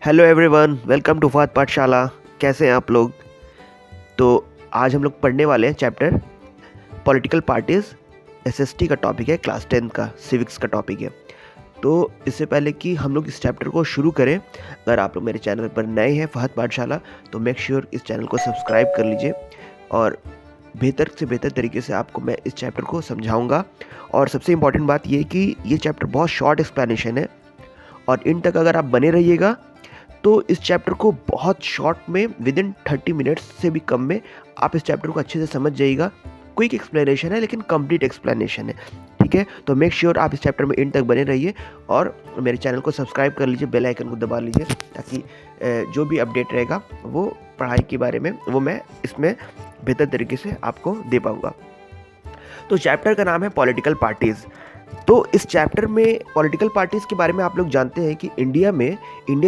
Hello everyone, welcome to Fahad Pathshala. कैसे हैं आप लोग? तो आज हम लोग पढ़ने वाले हैं चैप्टर पॉलिटिकल पार्टीज़। एसएसटी का टॉपिक है, क्लास 10 का सिविक्स का टॉपिक है। तो इससे पहले कि हम लोग इस चैप्टर को शुरू करें, अगर आप लोग मेरे चैनल पर नए हैं फहद पाठशाला, तो मेक श्योर इस चैनल को सब्सक्राइब कर लीजिए और बेहतर से बेहतर तरीके से आपको मैं इस चैप्टर को समझाऊंगा। और सबसे इम्पॉर्टेंट बात ये है कि ये चैप्टर बहुत शॉर्ट एक्सप्लेनेशन है और इन तक अगर आप बने रहिएगा तो इस चैप्टर को बहुत शॉर्ट में विद इन 30 मिनट्स से भी कम में आप इस चैप्टर को अच्छे से समझ जाइएगा। क्विक एक्सप्लेनेशन है लेकिन कंप्लीट एक्सप्लेनेशन है, ठीक है? तो मेक श्योर आप इस चैप्टर में इन तक बने रहिए और मेरे चैनल को सब्सक्राइब कर लीजिए, बेल आइकन को दबा लीजिए, ताकि जो भी अपडेट रहेगा वो पढ़ाई के बारे में वो मैं इसमें बेहतर तरीके से आपको दे पाऊँगा। तो चैप्टर का नाम है पॉलिटिकल पार्टीज़। तो इस चैप्टर में पॉलिटिकल पार्टीज़ के बारे में आप लोग जानते हैं कि इंडिया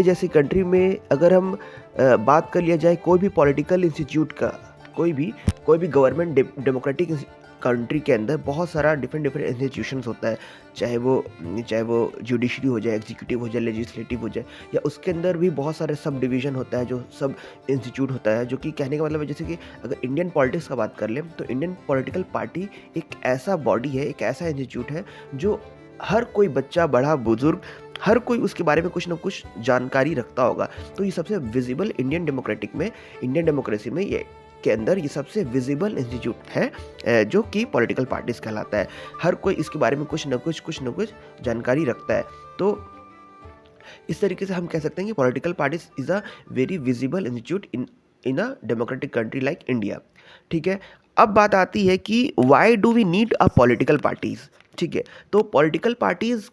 जैसी कंट्री में अगर हम बात कर लिया जाए कोई भी पॉलिटिकल इंस्टीट्यूट का, कोई भी गवर्नमेंट डेमोक्रेटिक कंट्री के अंदर बहुत सारा डिफरेंट इंस्टीट्यूशंस होता है, चाहे वो जुडिशरी हो जाए, एग्जीक्यूटिव हो जाए, लेजिस्लेटिव हो जाए, या उसके अंदर भी बहुत सारे सब डिवीज़न होता है, जो सब इंस्टीट्यूट होता है। जो कि कहने का मतलब है, जैसे कि अगर इंडियन पॉलिटिक्स का बात कर लें तो इंडियन पॉलिटिकल पार्टी एक ऐसा बॉडी है, एक ऐसा इंस्टीट्यूट है जो हर कोई बच्चा, बड़ा, बुजुर्ग, हर कोई उसके बारे में कुछ ना कुछ जानकारी रखता होगा। तो ये सबसे विजिबल इंडियन डेमोक्रेसी में ये के अंदर ये सबसे विजिबल इंस्टीट्यूट है, जो कि पॉलिटिकल पार्टीज कहलाता है। हर कोई इसके बारे में कुछ ना कुछ जानकारी रखता है। तो इस तरीके से हम कह सकते हैं कि political parties is a very visible institute in a democratic country like India, ठीक है? अब बात आती है कि why do we need a political parties, ठीक है? तो पॉलिटिकल पार्टीज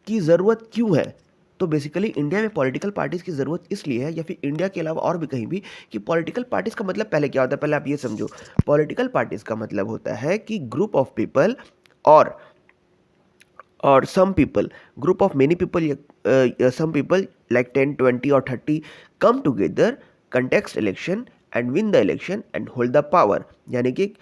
की ज़रूरत क्यों है? तो बेसिकली इंडिया में पॉलिटिकल पार्टीज़ की ज़रूरत इसलिए है, या फिर इंडिया के अलावा और भी कहीं भी, कि पॉलिटिकल पार्टीज़ का मतलब पहले क्या होता है, पहले आप ये समझो। पॉलिटिकल पार्टीज़ का मतलब होता है कि ग्रुप ऑफ पीपल और some people, group of many people या सम पीपल लाइक 10, 20 और 30 come together, contest election and win the election and hold the power. यानी कि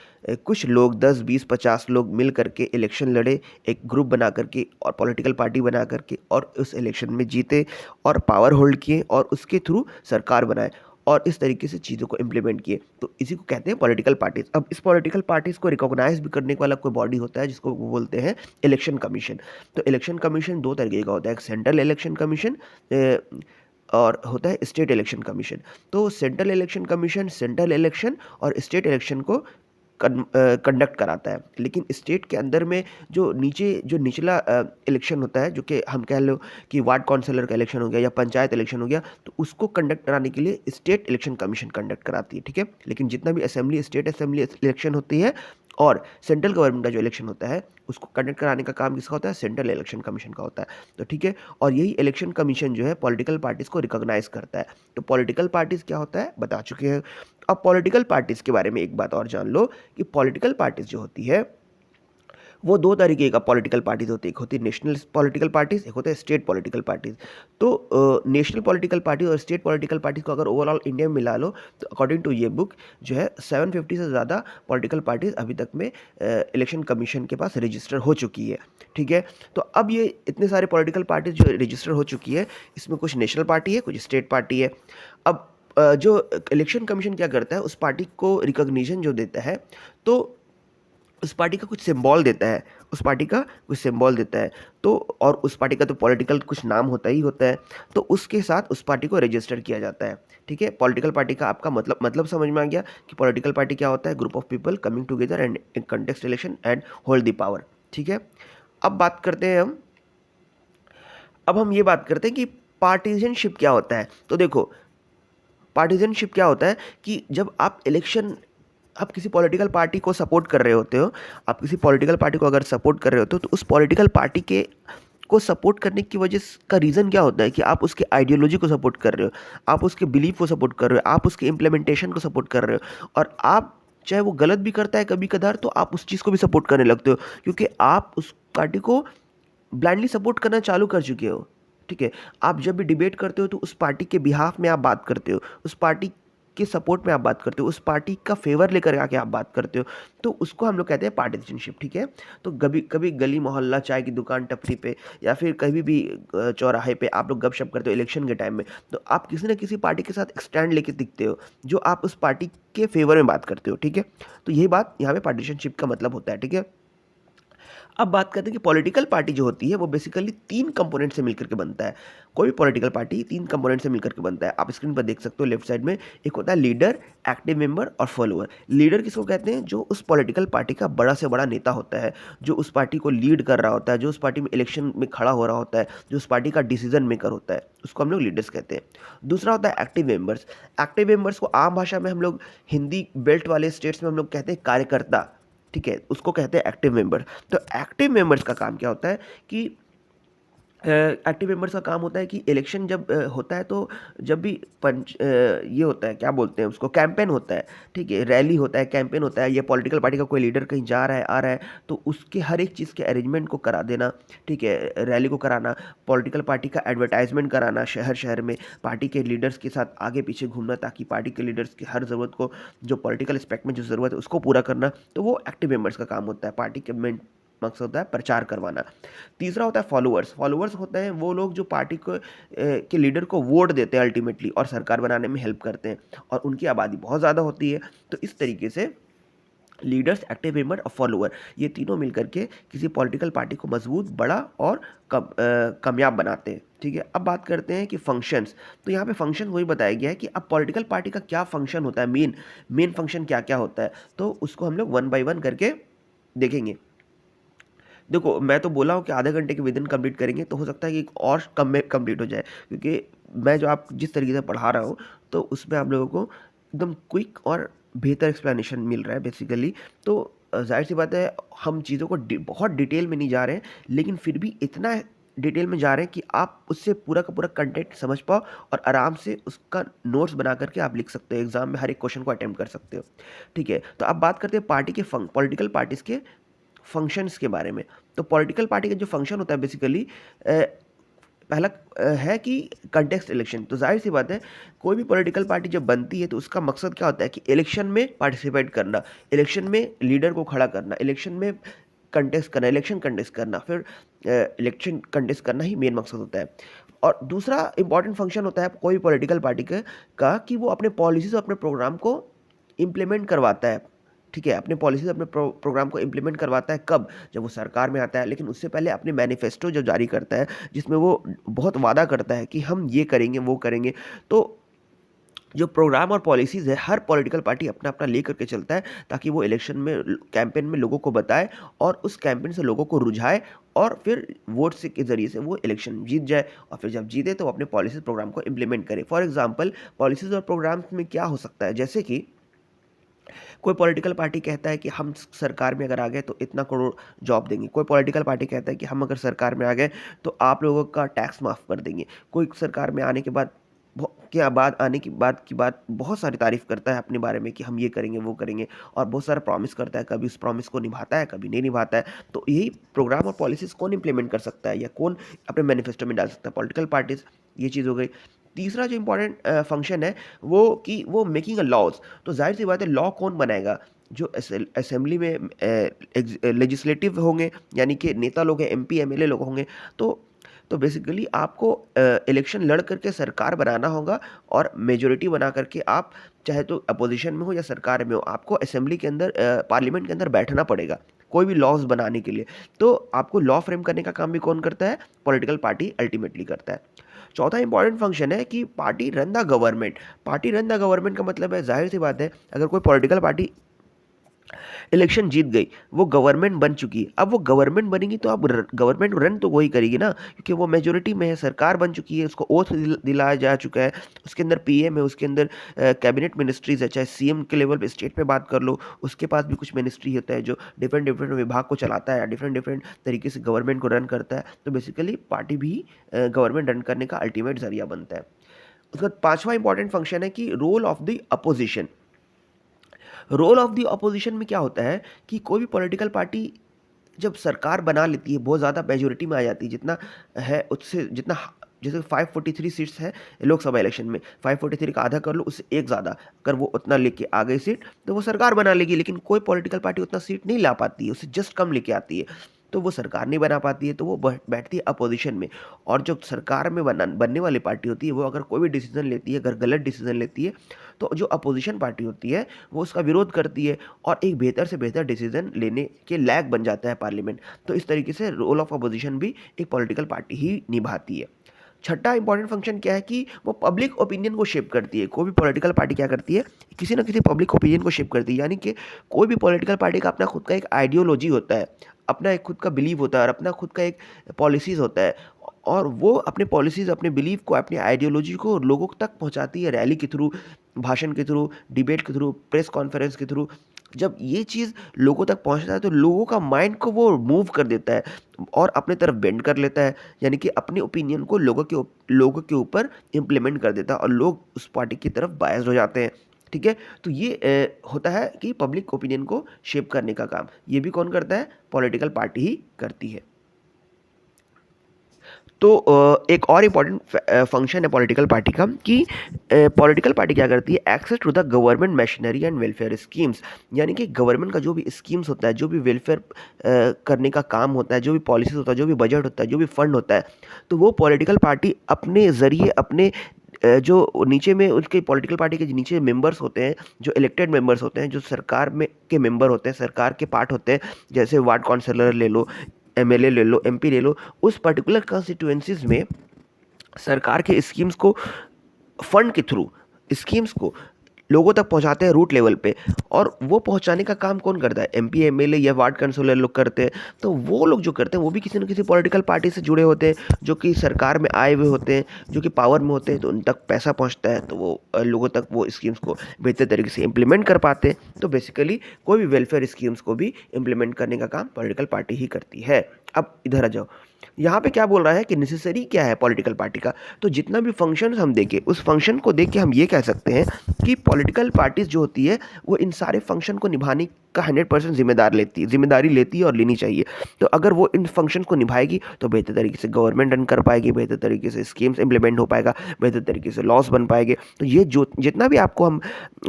कुछ लोग 10, 20, 50 लोग मिल करके इलेक्शन लड़े, एक ग्रुप बना करके और पॉलिटिकल पार्टी बना करके, और उस इलेक्शन में जीते और पावर होल्ड किए और उसके थ्रू सरकार बनाए और इस तरीके से चीज़ों को इम्प्लीमेंट किए। तो इसी को कहते हैं पॉलिटिकल पार्टीज। अब इस पॉलिटिकल पार्टीज को रिकॉग्नाइज भी करने वाला कोई बॉडी होता है, जिसको वो बोलते हैं इलेक्शन कमीशन। तो इलेक्शन कमीशन दो तरीके का होता है, एक सेंट्रल इलेक्शन कमीशन और होता है स्टेट इलेक्शन कमीशन। तो central election commission central election और स्टेट इलेक्शन को कंडक्ट कराता है। लेकिन स्टेट के अंदर में जो निचला इलेक्शन होता है, जो कि हम कह लो कि वार्ड काउंसलर का इलेक्शन हो गया या पंचायत इलेक्शन हो गया, तो उसको कंडक्ट कराने के लिए स्टेट इलेक्शन कमीशन कंडक्ट कराती है, ठीक है? लेकिन जितना भी स्टेट असेंबली इलेक्शन होती है और सेंट्रल गवर्नमेंट का जो इलेक्शन होता है, उसको कंडक्ट कराने का काम किसका होता है? सेंट्रल इलेक्शन कमीशन का होता है। तो ठीक है, और यही इलेक्शन कमीशन जो है पॉलिटिकल पार्टीज़ को रिकॉग्नाइज करता है। तो पॉलिटिकल पार्टीज़ क्या होता है बता चुके हैं। अब पॉलिटिकल पार्टीज़ के बारे में एक बात और जान लो कि पॉलिटिकल पार्टीज़ जो होती है वो दो तरीके का पॉलिटिकल पार्टीज होती है। एक होती है नेशनल पॉलिटिकल पार्टीज, एक होता है स्टेट पॉलिटिकल पार्टीज। तो नेशनल पॉलिटिकल पार्टी और स्टेट पॉलिटिकल पार्टीज को अगर ओवरऑल इंडिया में मिला लो तो अकॉर्डिंग टू ये बुक जो है 750 से ज़्यादा पॉलिटिकल पार्टीज अभी तक में इलेक्शन कमीशन के पास रजिस्टर हो चुकी है, ठीक है? तो अब ये इतने सारे पॉलिटिकल पार्टीज जो रजिस्टर हो चुकी है, इसमें कुछ नेशनल पार्टी है, कुछ स्टेट पार्टी है। अब जो इलेक्शन कमीशन क्या करता है, उस पार्टी को रिकॉग्निशन जो देता है, तो उस पार्टी का कुछ सिंबल देता है, तो और उस पार्टी का तो पॉलिटिकल कुछ नाम होता ही होता है, तो उसके साथ उस पार्टी को रजिस्टर किया जाता है, ठीक है? पॉलिटिकल पार्टी का आपका मतलब समझ में आ गया कि पॉलिटिकल पार्टी क्या होता है? Group of people coming together and in context election and hold the power, ठीक है? अब बात करते हैं हम ये बात करते हैं कि पार्टीजनशिप क्या होता है। तो देखो, पार्टीजनशिप क्या होता है कि जब आप किसी पॉलिटिकल पार्टी को सपोर्ट कर रहे होते हो, आप किसी पॉलिटिकल पार्टी को अगर सपोर्ट कर रहे होते हो, तो उस पॉलिटिकल पार्टी के को सपोर्ट करने की वजह का रीज़न क्या होता है कि आप उसके आइडियोलॉजी को सपोर्ट कर रहे हो, आप उसके बिलीफ को सपोर्ट कर रहे हो, आप उसके इम्प्लीमेंटेशन को सपोर्ट कर रहे हो, और आप चाहे वो गलत भी करता है कभी कदार, तो आप उस चीज़ को भी सपोर्ट करने लगते हो, क्योंकि आप उस पार्टी को ब्लाइंडली सपोर्ट करना चालू कर चुके हो, ठीक है? आप जब भी डिबेट करते हो तो उस पार्टी के बिहाफ में आप बात करते हो, उस पार्टी के सपोर्ट में आप बात करते हो, उस पार्टी का फेवर लेकर आके आप बात करते हो, तो उसको हम लोग कहते हैं पार्टिशनशिप, ठीक है। तो कभी कभी गली मोहल्ला, चाय की दुकान, टपरी पे या फिर कभी भी चौराहे पे आप लोग गपशप करते हो इलेक्शन के टाइम में, तो आप किसी न किसी पार्टी के साथ एक स्टैंड लेके दिखते हो, जो आप उस पार्टी के फेवर में बात करते हो, ठीक है। तो यही बात यहाँ पे पार्टिशनशिप का मतलब होता है, ठीक है। अब बात करते हैं कि पॉलिटिकल पार्टी जो होती है वो बेसिकली 3 कंपोनेंट से मिलकर के बनता है। कोई भी पॉलिटिकल पार्टी 3 कंपोनेंट से मिलकर के बनता है। आप स्क्रीन पर देख सकते हो लेफ्ट साइड में, एक होता है लीडर, एक्टिव मेंबर और फॉलोअर। लीडर किसको कहते हैं? जो उस पॉलिटिकल पार्टी का बड़ा से बड़ा नेता होता है, जो उस पार्टी को लीड कर रहा होता है, जो उस पार्टी में इलेक्शन में खड़ा हो रहा होता है, जो उस पार्टी का डिसीजन मेकर होता है, उसको हम लोग लीडर्स कहते हैं। दूसरा होता है एक्टिव मेंबर्स। एक्टिव मेंबर्स को आम भाषा में हम लोग हिंदी बेल्ट वाले स्टेट्स में हम लोग कहते हैं कार्यकर्ता, ठीक है, उसको कहते हैं एक्टिव मेंबर। तो एक्टिव मेंबर्स का काम क्या होता है कि एक्टिव मेंबर्स का काम होता है कि इलेक्शन जब होता है, तो जब भी ये होता है, क्या बोलते हैं उसको, कैंपेन होता है, ठीक है, रैली होता है, कैंपेन होता है, ये पॉलिटिकल पार्टी का कोई लीडर कहीं जा रहा है, आ रहा है, तो उसके हर एक चीज़ के अरेंजमेंट को करा देना, ठीक है, रैली को कराना, पॉलिटिकल पार्टी का एडवर्टाइजमेंट कराना, शहर शहर में पार्टी के लीडर्स के साथ आगे पीछे घूमना, ताकि पार्टी के लीडर्स की हर ज़रूरत को, जो पॉलिटिकल एस्पेक्ट में जो ज़रूरत है उसको पूरा करना, तो वो एक्टिव मेंबर्स का काम होता है। पार्टी के मेन मकसद होता है प्रचार करवाना। तीसरा होता है फॉलोअर्स। फॉलोअर्स होते हैं वो लोग जो पार्टी को के लीडर को वोट देते हैं अल्टीमेटली, और सरकार बनाने में हेल्प करते हैं, और उनकी आबादी बहुत ज़्यादा होती है। तो इस तरीके से लीडर्स, एक्टिव मेंबर और फॉलोअर, ये तीनों मिलकर के किसी पॉलिटिकल पार्टी को मजबूत, बड़ा और कामयाब बनाते हैं, ठीक है। अब बात करते हैं कि फंक्शंस। तो यहाँ पे फंक्शन वही बताया गया है कि अब पॉलिटिकल पार्टी का क्या फंक्शन होता है, मेन फंक्शन क्या क्या होता है, तो उसको हम लोग वन बाय वन करके देखेंगे। देखो, मैं तो बोला हूँ कि आधे घंटे के विदिन कंप्लीट करेंगे, तो हो सकता है कि एक और कम में कंप्लीट हो जाए, क्योंकि मैं जो आप जिस तरीके से पढ़ा रहा हूँ, तो उसमें आप लोगों को एकदम क्विक और बेहतर एक्सप्लेनेशन मिल रहा है बेसिकली। तो जाहिर सी बात है, हम चीज़ों को बहुत डिटेल में नहीं जा रहे हैं, लेकिन फिर भी इतना डिटेल में जा रहे हैं कि आप उससे पूरा का पूरा कंटेंट समझ पाओ, और आराम से उसका नोट्स बना करके आप लिख सकते हो, एग्जाम में हर एक क्वेश्चन को अटेम्प्ट कर सकते हो, ठीक है। तो अब बात करते हैं पार्टी के पॉलिटिकल पार्टीज के फंक्शंस के बारे में। तो पॉलिटिकल पार्टी का जो फंक्शन होता है बेसिकली, पहला है कि कंटेक्स्ट इलेक्शन। तो जाहिर सी बात है, कोई भी पॉलिटिकल पार्टी जब बनती है तो उसका मकसद क्या होता है कि इलेक्शन में पार्टिसिपेट करना, इलेक्शन में लीडर को खड़ा करना, इलेक्शन में कंटेस्ट करना, इलेक्शन कंटेस्ट करना, फिर इलेक्शन कंटेस्ट करना ही मेन मकसद होता है। और दूसरा इंपॉर्टेंट फंक्शन होता है कोई भी पॉलिटिकल पार्टी का कि वो अपने पॉलिसीज और अपने प्रोग्राम को इम्प्लीमेंट करवाता है, ठीक है, अपने पॉलिसीज, अपने प्रोग्राम को इम्प्लीमेंट करवाता है। कब? जब वो सरकार में आता है, लेकिन उससे पहले अपने मैनिफेस्टो जब जारी करता है, जिसमें वो बहुत वादा करता है कि हम ये करेंगे, वो करेंगे। तो जो प्रोग्राम और पॉलिसीज़ है, हर पॉलिटिकल पार्टी अपना अपना ले करके चलता है, ताकि वो इलेक्शन में, कैंपेन में लोगों को बताए, और उस कैंपेन से लोगों को रुझाए, और फिर वोट से के ज़रिए से वो इलेक्शन जीत जाए, और फिर जब जीते तो वो अपने पॉलिसीज प्रोग्राम को इम्प्लीमेंट करे। फॉर एग्जाम्पल, पॉलिसीज़ और प्रोग्राम्स में क्या हो सकता है, जैसे कि कोई पॉलिटिकल पार्टी कहता है कि हम सरकार में अगर आ गए तो इतना करोड़ जॉब देंगे। कोई पॉलिटिकल पार्टी कहता है कि हम अगर सरकार में आ गए तो आप लोगों का टैक्स माफ़ कर देंगे। कोई सरकार में आने के बाद आने की बात बहुत सारी तारीफ़ करता है अपने बारे में कि हम ये करेंगे, वो करेंगे, और बहुत सारा प्रॉमिस करता है। कभी उस प्रॉमिस को निभाता है, कभी नहीं निभाता है। तो यही प्रोग्राम और पॉलिसीज़ कौन इम्प्लीमेंट कर सकता है, या कौन अपने मैनिफेस्टो में डाल सकता है? Political parties. ये चीज़ हो गई। तीसरा जो इम्पोर्टेंट फंक्शन है वो कि वो मेकिंग अ लॉज। तो जाहिर सी बात है, लॉ कौन बनाएगा? जो असेंबली में लेजिस्लेटिव होंगे, यानी कि नेता लोग हैं, एमपी एमएलए लोग होंगे। तो बेसिकली आपको इलेक्शन लड़ करके सरकार बनाना होगा, और मेजोरिटी बना करके आप चाहे तो अपोजिशन में हो या सरकार में हो, आपको असेंबली के अंदर, पार्लियामेंट के अंदर बैठना पड़ेगा कोई भी लॉज बनाने के लिए। तो आपको लॉ फ्रेम करने का काम भी कौन करता है? पॉलिटिकल पार्टी अल्टीमेटली करता है। चौथा इंपॉर्टेंट फंक्शन है कि party run the government. Party run the government का मतलब है, जाहिर सी बात है, अगर कोई पॉलिटिकल पार्टी इलेक्शन जीत गई, वो गवर्नमेंट बन चुकी है, अब वो गवर्नमेंट बनेगी तो अब गवर्नमेंट रन तो वही करेगी ना, क्योंकि वो मेजोरिटी में है, सरकार बन चुकी है, उसको ओथ दिलाया जा चुका है, उसके अंदर पीएम है, उसके अंदर कैबिनेट मिनिस्ट्रीज है, चाहे सीएम के लेवल पे, स्टेट पे बात कर लो, उसके पास भी कुछ मिनिस्ट्री होता है जो डिफरेंट डिफरेंट विभाग को चलाता है, डिफरेंट डिफरेंट तरीके से गवर्नमेंट को रन करता है। तो बेसिकली पार्टी भी गवर्नमेंट रन करने का अल्टीमेट जरिया बनता है। उसका पांचवा इंपॉर्टेंट फंक्शन है कि role of the opposition. Role of the opposition में क्या होता है कि कोई भी पॉलिटिकल पार्टी जब सरकार बना लेती है, बहुत ज़्यादा मेजोरिटी में आ जाती है, जितना है उससे जितना जैसे 543 सीट्स है लोकसभा इलेक्शन में, 543 का आधा कर लो, उससे एक ज़्यादा, अगर वो उतना लेके आ गई सीट तो वो सरकार बना लेगी। लेकिन कोई पॉलिटिकल पार्टी उतना सीट नहीं ला पाती है, उससे जस्ट कम लेके आती है, तो वो सरकार नहीं बना पाती है, तो वो बैठती है अपोजिशन में। और जो सरकार में बनने वाली पार्टी होती है, वो अगर कोई भी डिसीजन लेती है, अगर गलत डिसीजन लेती है, तो जो अपोजिशन पार्टी होती है वो उसका विरोध करती है और एक बेहतर से बेहतर डिसीजन लेने के लायक बन जाता है पार्लियामेंट। तो इस तरीके से रोल ऑफ अपोजिशन भी एक पॉलिटिकल पार्टी ही निभाती है। छठा इंपॉर्टेंट फंक्शन क्या है कि वो पब्लिक ओपिनियन को शेप करती है। कोई भी पॉलिटिकल पार्टी क्या करती है, किसी ना किसी पब्लिक ओपिनियन को शेप करती है। यानी कि कोई भी पॉलिटिकल पार्टी का अपना खुद का एक आइडियोलॉजी होता है, अपना एक खुद का बिलीव होता है और अपना खुद का एक पॉलिसीज़ होता है, और वो अपने पॉलिसीज़, अपने बिलीव को, अपनी आइडियोलॉजी को लोगों तक पहुंचाती है रैली के थ्रू, भाषण के थ्रू, डिबेट के थ्रू, प्रेस कॉन्फ्रेंस के थ्रू। जब ये चीज़ लोगों तक पहुंचता है तो लोगों का माइंड को वो मूव कर देता है और अपने तरफ बेंड कर लेता है, यानी कि अपने ओपिनियन को लोगों के ऊपर इम्प्लीमेंट कर देता है और लोग उस पार्टी की तरफ बायस्ड हो जाते हैं। ठीक है, तो ये होता है कि पब्लिक ओपिनियन को शेप करने का काम ये भी कौन करता है, पॉलिटिकल पार्टी ही करती है। तो एक और इम्पॉर्टेंट फंक्शन है पॉलिटिकल पार्टी का कि पॉलिटिकल पार्टी क्या करती है, access to the government machinery and welfare schemes. यानी कि गवर्नमेंट का जो भी स्कीम्स होता है, जो भी वेलफेयर करने का काम होता है, जो भी पॉलिसीज होता है, जो भी बजट होता है, जो भी फंड होता है, तो वो पॉलिटिकल पार्टी अपने ज़रिए, अपने जो नीचे में उसके पॉलिटिकल पार्टी के नीचे मेंबर्स होते हैं, जो इलेक्टेड मेंबर्स होते हैं, जो सरकार में के मेंबर होते हैं, सरकार के पार्ट होते हैं, जैसे वार्ड काउंसलर ले लो, एमएलए ले लो, एमपी ले लो, उस पर्टिकुलर कॉन्स्टिट्यूएंसीज में सरकार के स्कीम्स को, फंड के थ्रू स्कीम्स को लोगों तक पहुंचाते हैं रूट लेवल पे। और वो पहुंचाने का काम कौन करता है, एमपी, एमएलए या वार्ड काउंसलर लोग करते हैं। तो वो लोग जो करते हैं वो भी किसी न किसी पॉलिटिकल पार्टी से जुड़े होते हैं, जो कि सरकार में आए हुए होते हैं, जो कि पावर में होते हैं, तो उन तक पैसा पहुंचता है, तो वो लोगों तक वो स्कीम्स को बेहतर तरीके से इम्प्लीमेंट कर पाते हैं। तो बेसिकली कोई भी वेलफेयर स्कीम्स को भी इम्प्लीमेंट करने का काम पॉलिटिकल पार्टी ही करती है। अब इधर आ जाओ, यहाँ पे क्या बोल रहा है कि नेसेसरी क्या है पॉलिटिकल पार्टी का। तो जितना भी फंक्शन हम देखें, उस फंक्शन को देख के हम ये कह सकते हैं कि पॉलिटिकल पार्टीज जो होती है वो इन सारे फंक्शन को निभाने का 100% जिम्मेदारी लेती है और लेनी चाहिए। तो अगर वो इन फंक्शन को निभाएगी तो बेहतर तरीके से गवर्नमेंट रन कर पाएगी, बेहतर तरीके से स्कीम्स इंप्लीमेंट हो पाएगा, बेहतर तरीके से लॉस बन पाएंगे। तो ये जो जितना भी आपको हम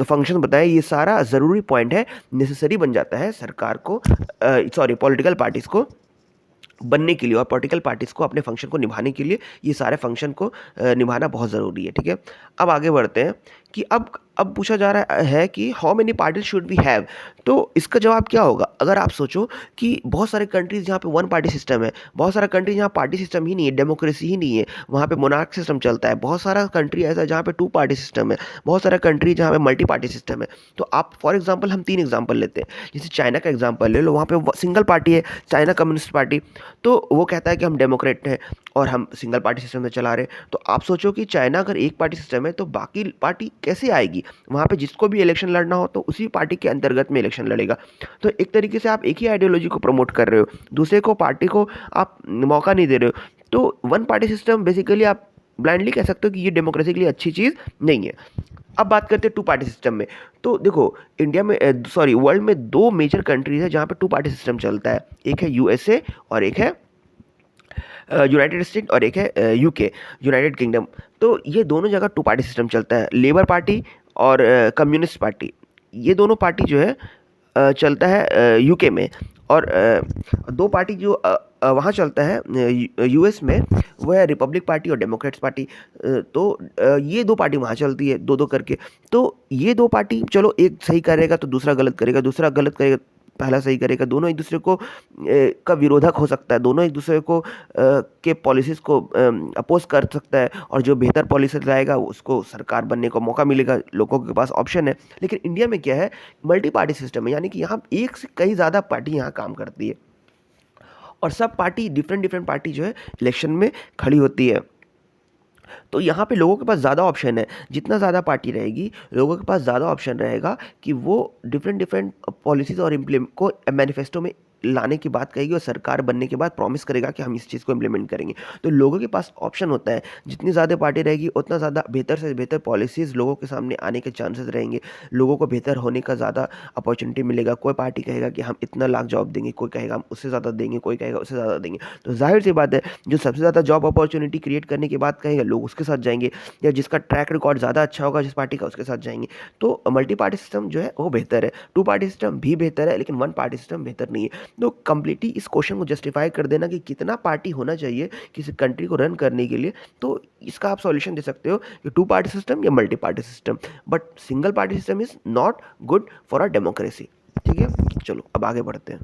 फंक्शन बताएं, ये सारा ज़रूरी पॉइंट है, नेसेसरी बन जाता है सरकार को, पॉलिटिकल पार्टीज़ को बनने के लिए और पॉलिटिकल पार्टीज़ को अपने फंक्शन को निभाने के लिए ये सारे फंक्शन को निभाना बहुत ज़रूरी है। ठीक है, अब आगे बढ़ते हैं कि अब पूछा जा रहा है कि how many parties should we have. तो इसका जवाब क्या होगा, अगर आप सोचो कि बहुत सारे कंट्रीज़ जहाँ पे वन पार्टी सिस्टम है, बहुत सारा कंट्री जहाँ पार्टी सिस्टम ही नहीं है, डेमोक्रेसी ही नहीं है, वहाँ पे मोनार्क सिस्टम चलता है। बहुत सारा कंट्री ऐसा है जहाँ पे 2 पार्टी सिस्टम है, बहुत सारा कंट्री जहाँ पे मल्टी पार्टी सिस्टम है। तो आप फॉर एग्जाम्पल हम 3 एग्जाम्पल लेते हैं, जैसे चाइना का एग्जाम्पल ले लो, वहाँ पे सिंगल पार्टी है, चाइना कम्युनिस्ट पार्टी। तो वो कहता है कि हम डेमोक्रेट हैं और हम सिंगल पार्टी सिस्टम में चला रहे हैं। तो आप सोचो कि चाइना अगर एक पार्टी सिस्टम है तो बाकी पार्टी कैसे आएगी, वहाँ पे जिसको भी इलेक्शन लड़ना हो तो उसी पार्टी के अंतर्गत में इलेक्शन लड़ेगा। तो एक तरीके से आप एक ही आइडियोलॉजी को प्रमोट कर रहे हो, दूसरे को पार्टी को आप मौका नहीं दे रहे हो। तो वन पार्टी सिस्टम बेसिकली आप ब्लाइंडली कह सकते हो कि ये डेमोक्रेसी के लिए अच्छी चीज़ नहीं है। अब बात करते हैं 2 पार्टी सिस्टम में। तो देखो इंडिया में वर्ल्ड में 2 मेजर कंट्रीज है जहाँ पे 2 पार्टी सिस्टम चलता है, एक है यूएसए और एक है यूनाइटेड स्टेट और एक है यूके, यूनाइटेड किंगडम। तो ये दोनों जगह 2 पार्टी सिस्टम चलता है, लेबर पार्टी और कम्युनिस्ट पार्टी। ये दोनों पार्टी जो है चलता है यूके में, और 2 पार्टी जो वहाँ चलता है यूएस में, वो है रिपब्लिक पार्टी और डेमोक्रेट्स पार्टी। तो ये 2 पार्टी वहाँ चलती है, 2-2 करके। तो ये 2 पार्टी, चलो एक सही करेगा तो दूसरा गलत करेगा, दूसरा गलत करेगा पहला सही करेगा, दोनों एक दूसरे को का विरोधक हो सकता है, दोनों एक दूसरे को के पॉलिसीज़ को अपोज कर सकता है, और जो बेहतर पॉलिसी लाएगा उसको सरकार बनने को मौका मिलेगा, लोगों के पास ऑप्शन है। लेकिन इंडिया में क्या है, मल्टी पार्टी सिस्टम है, यानी कि यहाँ एक से कई ज़्यादा पार्टी यहाँ काम करती है और सब पार्टी डिफरेंट पार्टी जो है इलेक्शन में खड़ी होती है। तो यहाँ पे लोगों के पास ज़्यादा ऑप्शन है, जितना ज़्यादा पार्टी रहेगी लोगों के पास ज़्यादा ऑप्शन रहेगा कि वो डिफरेंट पॉलिसीज़ और इम्प्लीमेंट को मैनिफेस्टो में लाने की बात कहेगी और सरकार बनने के बाद प्रॉमिस करेगा कि हम इस चीज़ को इम्प्लीमेंट करेंगे। तो लोगों के पास ऑप्शन होता है, जितनी ज़्यादा पार्टी रहेगी उतना ज़्यादा बेहतर से बेहतर पॉलिसीज़ लोगों के सामने आने के चांसेस रहेंगे, लोगों को बेहतर होने का ज़्यादा अपॉर्चुनिटी मिलेगा। कोई पार्टी कहेगा कि हम इतना लाख जॉब देंगे, कोई कहेगा हम उससे ज़्यादा देंगे, कोई कहेगा उससे ज़्यादा देंगे। तो जाहिर सी बात है, जो सबसे ज़्यादा जॉब अपॉर्चुनिटी क्रिएट करने की बात कहेगा लोग उसके साथ जाएंगे, या जिसका ट्रैक रिकॉर्ड ज़्यादा अच्छा होगा जिस पार्टी का उसके साथ जाएंगे। तो मल्टी पार्टी सिस्टम जो है वो बेहतर है, टू पार्टी सिस्टम भी बेहतर है, लेकिन वन पार्टी सिस्टम बेहतर नहीं है। तो कंप्लीटली इस क्वेश्चन को जस्टिफाई कर देना कि कितना पार्टी होना चाहिए किसी कंट्री को रन करने के लिए, तो इसका आप सॉल्यूशन दे सकते हो कि टू पार्टी सिस्टम या multi party system, but single party system is not good for a democracy. ठीक है, चलो अब आगे बढ़ते हैं।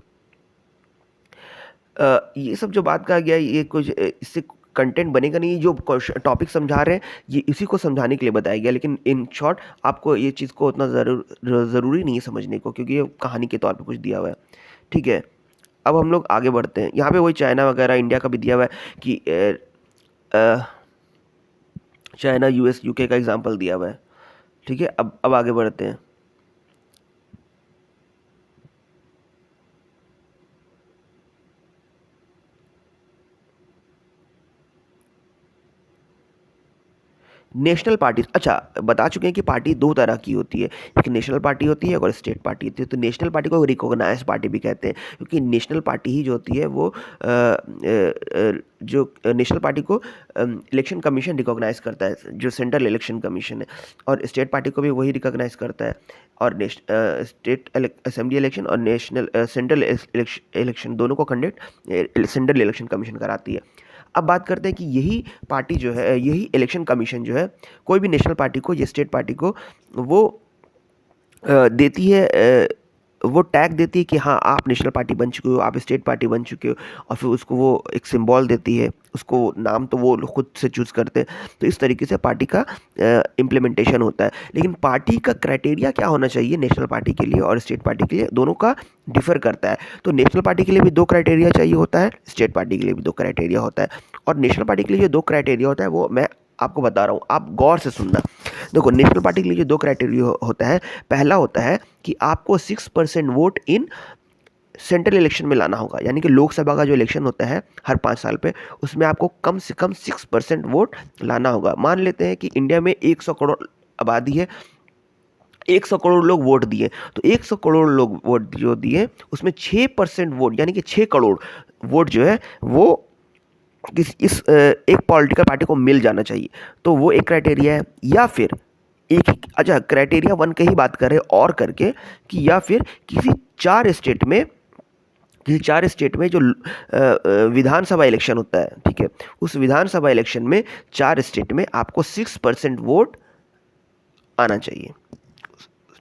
ये सब जो बात कहा गया ये कुछ इससे कंटेंट बनेगा नहीं, जो टॉपिक समझा रहे हैं ये इसी को समझाने के लिए बताया गया, लेकिन इन शॉर्ट आपको ये चीज़ को उतना ज़रूरी नहीं है समझने को, क्योंकि ये कहानी के तौर पे कुछ दिया हुआ है। ठीक है, अब हम लोग आगे बढ़ते हैं। यहाँ पे वही चाइना वगैरह इंडिया का भी दिया हुआ है कि चाइना यूएस यूके का एग्जांपल दिया हुआ है। ठीक है, अब आगे बढ़ते हैं। नेशनल पार्टी, अच्छा बता चुके हैं कि पार्टी दो तरह की होती है, एक नेशनल पार्टी होती है और स्टेट पार्टी होती है। तो नेशनल पार्टी को रिकॉग्नाइज पार्टी भी कहते हैं, क्योंकि नेशनल पार्टी ही जो होती है वो जो नेशनल पार्टी को इलेक्शन कमीशन रिकॉग्नाइज करता है, जो सेंट्रल इलेक्शन कमीशन है, और स्टेट पार्टी को भी वही रिकॉग्नाइज करता है। और स्टेट असेंबली इलेक्शन और नेशनल सेंट्रल इलेक्शन दोनों को कंडक्ट सेंट्रल इलेक्शन कमीशन कराती है। अब बात करते हैं कि यही पार्टी जो है, यही इलेक्शन कमीशन जो है कोई भी नेशनल पार्टी को या स्टेट पार्टी को वो देती है, वो टैग देती है कि हाँ आप नेशनल पार्टी बन चुके हो, आप स्टेट पार्टी बन चुके हो, और फिर उसको वो एक सिंबल देती है, उसको नाम तो वो खुद से चूज़ करते हैं। तो इस तरीके से पार्टी का इम्प्लीमेंटेशन होता है। लेकिन पार्टी का क्राइटेरिया क्या होना चाहिए नेशनल पार्टी के लिए और स्टेट पार्टी के लिए, दोनों का डिफर करता है। तो नेशनल पार्टी के लिए भी दो क्राइटेरिया चाहिए होता है, स्टेट पार्टी के लिए भी दो क्राइटेरिया होता है। और नेशनल पार्टी के लिए जो दो क्राइटेरिया होता है वो मैं आपको बता रहा हूँ, आप गौर से सुनना। देखो, नेशनल पार्टी के लिए जो दो क्राइटेरिया होता है, पहला होता है कि आपको 6% वोट इन सेंट्रल इलेक्शन में लाना होगा, यानी कि लोकसभा का जो इलेक्शन होता है हर 5 साल पे, उसमें आपको कम से कम 6% वोट लाना होगा। मान लेते हैं कि इंडिया में 100 करोड़ आबादी है, 100 करोड़ लोग वोट दिए, तो 100 करोड़ लोग वोट जो दिए उसमें 6% वोट, यानी कि 6 करोड़ वोट जो है वो इस एक पॉलिटिकल पार्टी को मिल जाना चाहिए। तो वो एक क्राइटेरिया है। या फिर एक, अच्छा क्राइटेरिया वन की ही बात करें और करके, कि या फिर किसी चार स्टेट में जो विधानसभा इलेक्शन होता है, ठीक है, उस विधानसभा इलेक्शन में 4 स्टेट में आपको 6% वोट आना चाहिए।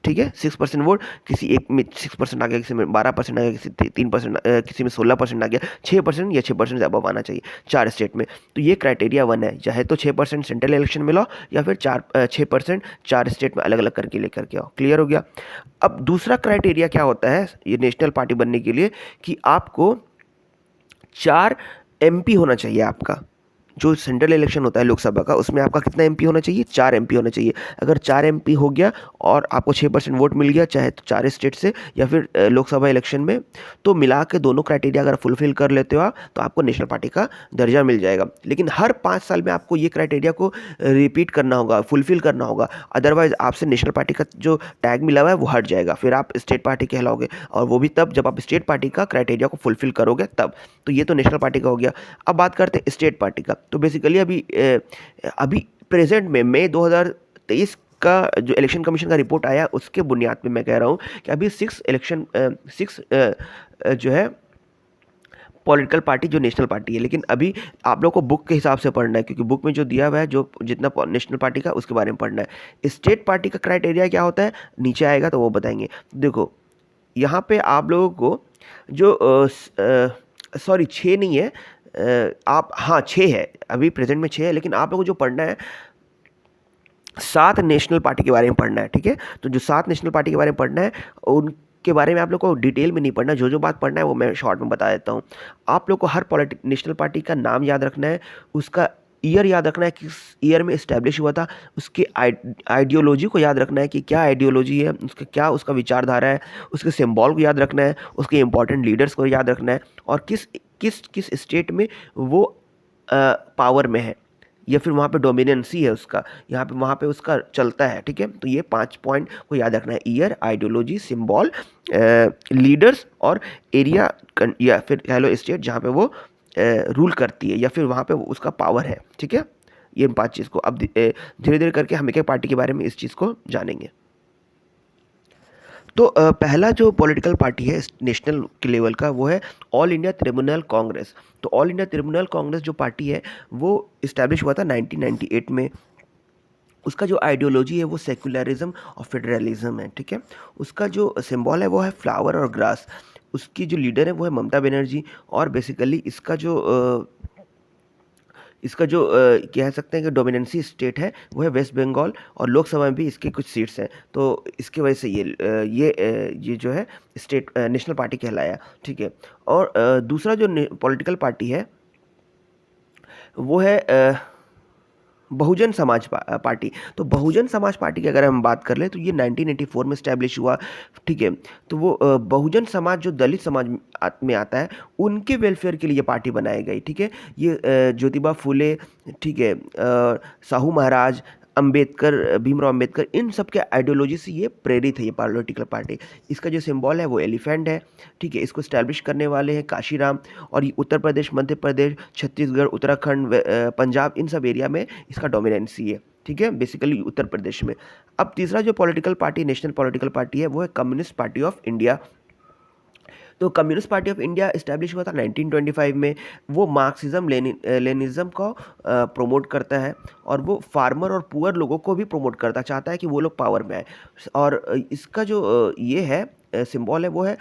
ठीक है, 6% वोट, किसी एक में 6% आ गया, किसी में 12% आ गया, किसी 3%, किसी में 16% आ गया, 6% या 6% से अबव आना चाहिए 4 स्टेट में। तो ये क्राइटेरिया वन है, चाहे तो 6% सेंट्रल इलेक्शन में लाओ या फिर 6% 4 स्टेट में अलग अलग करके लेकर के आओ। क्लियर हो गया। अब दूसरा क्राइटेरिया क्या होता है ये नेशनल पार्टी बनने के लिए, कि आपको 4 MP होना चाहिए। आपका जो सेंट्रल इलेक्शन होता है लोकसभा का, उसमें आपका कितना MP होना चाहिए, 4 MP होना चाहिए। अगर 4 MP हो गया और आपको 6% वोट मिल गया, चाहे तो 4 स्टेट से या फिर लोकसभा इलेक्शन में, तो मिला के दोनों क्राइटेरिया अगर फुलफिल कर लेते हो आप, तो आपको नेशनल पार्टी का दर्जा मिल जाएगा। लेकिन हर 5 साल में आपको ये क्राइटेरिया को रिपीट करना होगा, फुलफिल करना होगा, अदरवाइज आपसे नेशनल पार्टी का जो टैग मिला हुआ है वो हट जाएगा, फिर आप स्टेट पार्टी कहलाओगे, और वो भी तब जब आप स्टेट पार्टी का क्राइटेरिया को फुलफिल करोगे तब। तो ये तो नेशनल पार्टी का हो गया। अब बात करते हैं स्टेट पार्टी का। तो बेसिकली अभी प्रेजेंट में मई 2023 का जो इलेक्शन कमीशन का रिपोर्ट आया उसके बुनियाद पे मैं कह रहा हूँ कि अभी 6 जो है पॉलिटिकल पार्टी जो नेशनल पार्टी है। लेकिन अभी आप लोग को बुक के हिसाब से पढ़ना है, क्योंकि बुक में जो दिया हुआ है जो जितना नेशनल पार्टी का उसके बारे में पढ़ना है। स्टेट पार्टी का क्राइटेरिया क्या होता है नीचे आएगा तो वो बताएंगे। देखो यहाँ पे आप लोगों को जो सॉरी 6 नहीं है, आप हाँ 6 है, अभी प्रेजेंट में 6 है, लेकिन आप लोगों को जो पढ़ना है 7 नेशनल पार्टी के बारे में पढ़ना है। ठीक है, तो जो 7 नेशनल पार्टी के बारे में पढ़ना है उनके बारे में आप लोग को डिटेल में नहीं पढ़ना, जो बात पढ़ना है वो मैं शॉर्ट में बता देता हूँ। आप लोग को हर नेशनल पार्टी का नाम याद रखना है, उसका ईयर याद रखना है, किस ईयर में इस्टेब्लिश हुआ था, उसके आइडियोलॉजी को याद रखना है कि क्या आइडियोलॉजी है, उसका क्या उसका विचारधारा है, उसके सिंबल को याद रखना है, उसके इंपॉर्टेंट लीडर्स को याद रखना है, और किस किस किस स्टेट में वो पावर में है, या फिर वहाँ पे डोमिनेंसी है उसका, यहाँ पे वहाँ पे उसका चलता है। ठीक है, तो ये 5 पॉइंट को याद रखना है: ईयर, आइडियोलॉजी, सिंबल, लीडर्स और एरिया, या फिर कह लो स्टेट जहाँ पे वो रूल करती है, या फिर वहाँ पे उसका पावर है। ठीक है, ये 5 चीज़ को अब धीरे धीरे करके हम एक एक पार्टी के बारे में इस चीज़ को जानेंगे। तो पहला जो पॉलिटिकल पार्टी है नेशनल के लेवल का, वो है ऑल इंडिया त्रिबुनल कांग्रेस। तो ऑल इंडिया त्रिबुनल कांग्रेस जो पार्टी है वो इस्टेब्लिश हुआ था 1998 में। उसका जो आइडियोलॉजी है वो सेक्युलरिज्म और फेडरलिज्म है। ठीक है, उसका जो सिंबल है वो है फ्लावर और ग्रास। उसकी जो लीडर है वो है ममता बनर्जी, और बेसिकली इसका जो कह सकते हैं कि डोमिनेंसी स्टेट है वो है वेस्ट बंगाल, और लोकसभा में भी इसके कुछ सीट्स हैं। तो इसकी वजह से ये जो है स्टेट नेशनल पार्टी कहलाया। ठीक है, और दूसरा जो पॉलिटिकल पार्टी है वो है बहुजन समाज पार्टी। तो बहुजन समाज पार्टी की अगर हम बात कर ले तो ये 1984 में स्टैब्लिश हुआ। ठीक है, तो वो बहुजन समाज जो दलित समाज में आता है, उनके वेलफेयर के लिए पार्टी बनाई गई। ठीक है, ये ज्योतिबा फुले, ठीक है, साहू महाराज, अंबेडकर, भीमराव अंबेडकर, इन सब के आइडियोलॉजी से ये प्रेरित है ये पॉलिटिकल पार्टी। इसका जो सिंबल है वो एलिफेंट है। ठीक है, इसको स्टैब्लिश करने वाले हैं काशीराम, और ये उत्तर प्रदेश, मध्य प्रदेश, छत्तीसगढ़, उत्तराखंड, पंजाब, इन सब एरिया में इसका डोमिनेंसी है। ठीक है, बेसिकली उत्तर प्रदेश में। अब तीसरा जो political party, national political party है, वो है कम्युनिस्ट पार्टी ऑफ इंडिया। तो communist party of India establish हुआ था 1925 में। वो मार्क्सिज्म लेनिज्म को प्रमोट करता है, और वो फार्मर और पुअर लोगों को भी प्रमोट करता चाहता है कि वो लोग पावर में आए। और इसका जो ये है सिंबल है वो है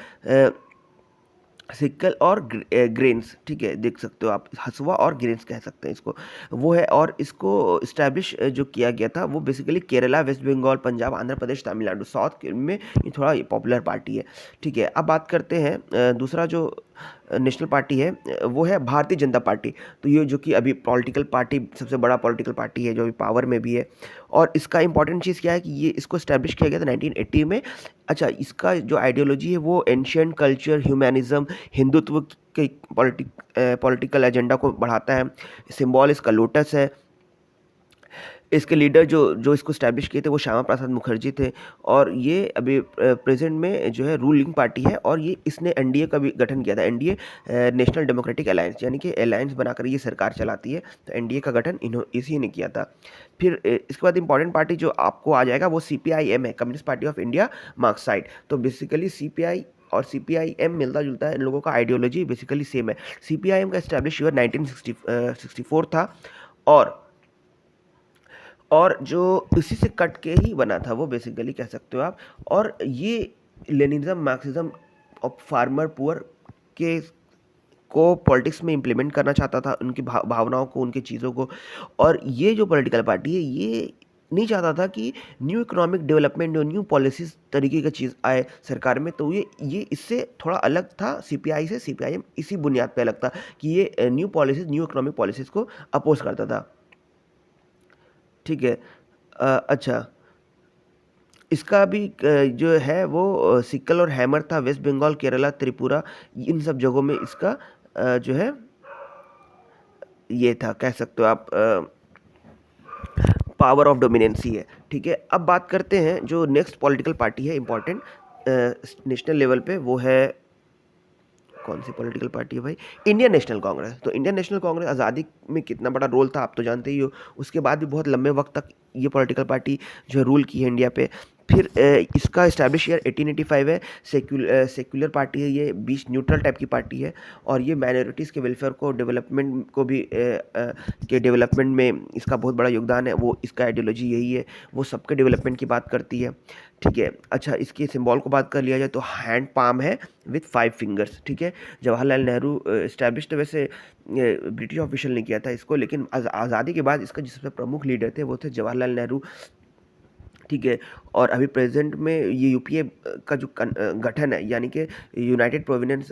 सिक्कल और ग्रेन्स। ठीक है, देख सकते हो आप, हसुआ और ग्रेन्स कह सकते हैं इसको, वो है। और इसको इस्टेब्लिश जो किया गया था वो basically Kerala, waste Bengal, Punjab, Andhra Pradesh, Tamil Nadu, south में ये थोड़ा पॉपुलर पार्टी है। ठीक है, अब बात करते हैं दूसरा जो नेशनल पार्टी है वो है भारतीय जनता पार्टी। तो ये जो कि अभी पॉलिटिकल पार्टी, सबसे बड़ा पॉलिटिकल पार्टी है जो अभी पावर में भी है। और इसका इंपॉर्टेंट चीज़ क्या है कि ये इसको इस्टेब्लिश किया गया था 1980 में। अच्छा, इसका जो आइडियोलॉजी है वो एंशियंट कल्चर, ह्यूमैनिज्म, हिंदुत्व के पॉलिटिकल एजेंडा को बढ़ाता है। सिंबल इसका लोटस है। इसके लीडर जो जो इसको स्टैब्लिश किए थे वो श्यामा प्रसाद मुखर्जी थे, और ये अभी प्रेजेंट में जो है रूलिंग पार्टी है। और ये इसने एनडीए का भी गठन किया था, एनडीए नेशनल डेमोक्रेटिक अलायंस, यानी कि अलायंस बनाकर ये सरकार चलाती है। तो एनडीए का गठन इसी ने किया था। फिर इसके बाद इंपॉर्टेंट पार्टी जो आपको आ जाएगा वो सीपीआईएम है, कम्युनिस्ट पार्टी ऑफ इंडिया मार्क्साइड। तो बेसिकली सीपीआई और सीपीआईएम मिलता जुलता है, इन लोगों का आइडियोलॉजी बेसिकली सेम है। सीपीआईएम का एस्टैब्लिश ईयर 1964 था, और जो इसी से कट के ही बना था वो बेसिकली कह सकते हो आप। और ये लेनिज्म, मार्क्सिज्म और फार्मर पुअर के को पॉलिटिक्स में इम्प्लीमेंट करना चाहता था, उनकी भावनाओं को, उनकी चीज़ों को। और ये जो पॉलिटिकल पार्टी है ये नहीं चाहता था कि न्यू इकोनॉमिक डेवलपमेंट और न्यू पॉलिसीज तरीके का चीज़ आए सरकार में। तो ये इससे थोड़ा अलग था सीपीआई से। सीपीआईएम इसी बुनियाद पे अलग था कि ये new policies, new economic policies को अपोज करता था। ठीक है, अच्छा, इसका भी जो है वो सिक्कल और हैमर था। वेस्ट बंगाल, केरला, त्रिपुरा, इन सब जगहों में इसका जो है ये था, कह सकते हो आप, पावर ऑफ डोमिनेंसी है। ठीक है, अब बात करते हैं जो नेक्स्ट पॉलिटिकल पार्टी है इंपॉर्टेंट नेशनल लेवल पे, वो है कौन सी पॉलिटिकल पार्टी है भाई? Indian national Congress. तो इंडियन नेशनल कांग्रेस आज़ादी में कितना बड़ा रोल था आप तो जानते ही हो। उसके बाद भी बहुत लंबे वक्त तक ये पॉलिटिकल पार्टी जो है रूल की है इंडिया पे। फिर इसका इस्टेब्लिश ईयर 1885 है। सेक्युलर पार्टी है ये, बीच न्यूट्रल टाइप की पार्टी है। और ये माइनॉरिटीज़ के वेलफेयर को, डेवलपमेंट को भी के डेवलपमेंट में इसका बहुत बड़ा योगदान है। वो इसका आइडियोलॉजी यही है, वो सबके डेवलपमेंट की बात करती है। ठीक है, अच्छा, इसके सिंबल को बात कर लिया जाए तो हैंड पाम है विथ 5 फिंगर्स। ठीक है, जवाहरलाल नेहरू इस्टेब्लिश तो वैसे ब्रिटिश ऑफिशियल ने किया था इसको, लेकिन आज़ादी के बाद इसका जिसमें प्रमुख लीडर थे वो थे जवाहरलाल नेहरू। ठीक है, और अभी प्रेजेंट में ये यूपीए का जो गठन है, यानी कि यूनाइटेड प्रोविडेंस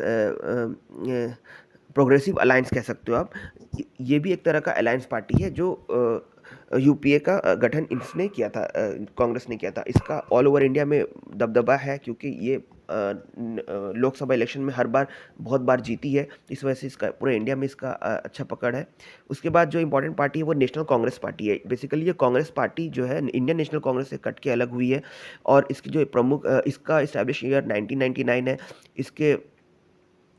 प्रोग्रेसिव अलायंस कह सकते हो आप। ये भी एक तरह का अलायंस पार्टी है जो यूपीए का गठन इसने किया था, कांग्रेस ने किया था। इसका ऑल ओवर इंडिया में दबदबा है क्योंकि ये लोकसभा इलेक्शन में हर बार बहुत बार जीती है, इस वजह से इसका पूरे इंडिया में इसका अच्छा पकड़ है। उसके बाद जो इंपॉर्टेंट पार्टी है वो नेशनल कांग्रेस पार्टी है। बेसिकली ये कांग्रेस पार्टी जो है इंडियन नेशनल कांग्रेस से कट के अलग हुई है, और इसकी जो प्रमुख इसका इस्टेब्लिश ईयर 1999 है। इसके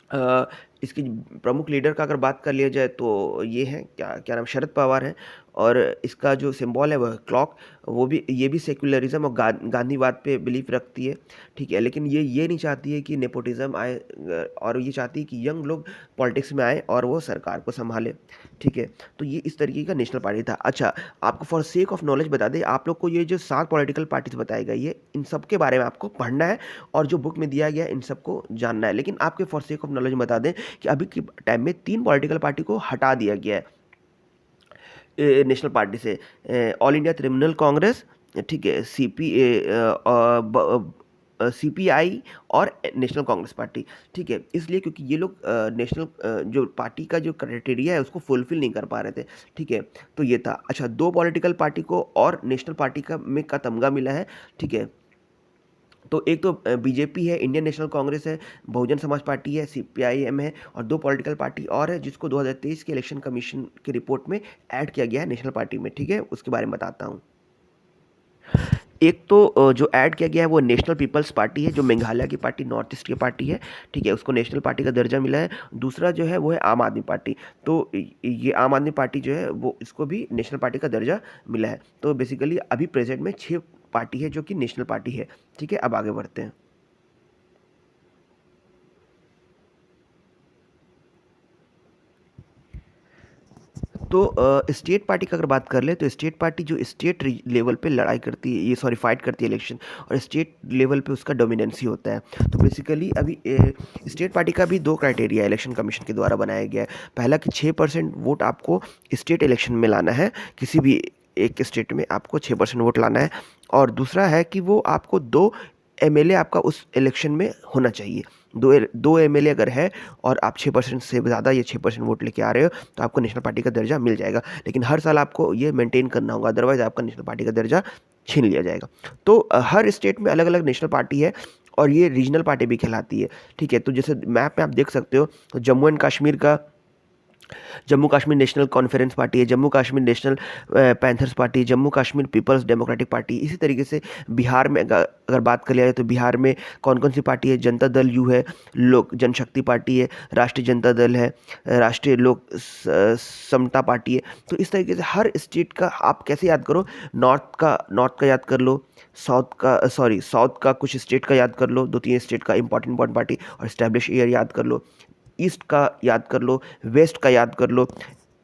अ, इसकी प्रमुख लीडर का अगर बात कर लिया जाए तो ये है क्या क्या नाम, शरद पवार है। और इसका जो सिंबल है वह क्लॉक, वो भी ये भी सेक्युलरिज्म और गांधीवाद पे बिलीफ रखती है, ठीक है। लेकिन ये नहीं चाहती है कि नेपोटिज्म आए, और ये चाहती है कि यंग लोग पॉलिटिक्स में आए और वो सरकार को संभाले, ठीक है। तो ये इस तरीके का नेशनल पार्टी था। अच्छा, आपको फॉर सेक ऑफ नॉलेज बता दें, आप लोग को ये जो 7 पॉलिटिकल पार्टीज बताई गई है, इन सब के बारे में आपको पढ़ना है और जो बुक में दिया गया है इन सबको जानना है। लेकिन आपके फॉर सेक ऑफ नॉलेज बता दें कि अभी के टाइम में 3 पॉलिटिकल पार्टी को हटा दिया गया है नेशनल पार्टी से। ऑल इंडिया त्रिमिनल कांग्रेस, ठीक है, सीपीआई और नेशनल कांग्रेस पार्टी, ठीक है। इसलिए क्योंकि ये लोग नेशनल जो पार्टी का जो क्राइटेरिया है उसको फुलफिल नहीं कर पा रहे थे, ठीक है। तो ये था। अच्छा, 2 पॉलिटिकल पार्टी को और नेशनल पार्टी का तमगा मिला है, ठीक है। तो एक तो बीजेपी है, इंडियन नेशनल कांग्रेस है, बहुजन समाज पार्टी है, सीपीआईएम है, और 2 पॉलिटिकल पार्टी और है जिसको 2023 के इलेक्शन कमीशन की रिपोर्ट में ऐड किया गया है नेशनल पार्टी में, ठीक है। उसके बारे में बताता हूँ। एक तो जो ऐड किया गया है वो नेशनल पीपल्स पार्टी है, जो मेघालय की पार्टी, नॉर्थ ईस्ट की पार्टी है, ठीक है, उसको नेशनल पार्टी का दर्जा मिला है। दूसरा जो है वो है आम आदमी पार्टी। तो ये आम आदमी पार्टी जो है वो इसको भी नेशनल पार्टी का दर्जा मिला है। तो बेसिकली अभी प्रेजेंट में 6 पार्टी है जो कि नेशनल पार्टी है, ठीक है। अब आगे बढ़ते हैं। तो स्टेट पार्टी का अगर बात कर ले तो स्टेट पार्टी जो स्टेट लेवल पे लड़ाई करती है, ये सॉरी फाइट करती है इलेक्शन, और स्टेट लेवल पे उसका डोमिनेंसी होता है। तो बेसिकली अभी स्टेट पार्टी का भी 2 क्राइटेरिया इलेक्शन कमीशन के द्वारा बनाया गया है। पहला कि 6% वोट आपको स्टेट इलेक्शन में लाना है, किसी भी एक स्टेट में आपको 6% वोट लाना है। और दूसरा है कि वो आपको 2 एमएलए आपका उस इलेक्शन में होना चाहिए। 2 एमएलए अगर है और आप 6% से ज़्यादा या 6% वोट लेके आ रहे हो तो आपको नेशनल पार्टी का दर्जा मिल जाएगा। लेकिन हर साल आपको ये मेंटेन करना होगा, अदरवाइज़ आपका नेशनल पार्टी का दर्जा छीन लिया जाएगा। तो हर स्टेट में अलग अलग नेशनल पार्टी है और ये रीजनल पार्टी भी कहलाती है, ठीक है। तो जैसे मैप में आप देख सकते हो, तो जम्मू एंड कश्मीर का Jammu Kashmir national conference party है, Jammu Kashmir national panthers party, Jammu Kashmir people's democratic party. इसी तरीके से बिहार में अगर बात कर लिया जाए तो बिहार में कौन कौन सी पार्टी है, जनता दल यू है, लोक जनशक्ति पार्टी है, राष्ट्रीय जनता दल है, राष्ट्रीय लोक समता पार्टी है। तो इस तरीके से हर स्टेट का आप कैसे याद करो, नॉर्थ का याद कर लो, साउथ का कुछ स्टेट का याद कर लो, 2-3 स्टेट का इंपॉर्टेंट पार्टी, और स्टैब्लिश ईयर याद कर लो, ईस्ट का याद कर लो, वेस्ट का याद कर लो,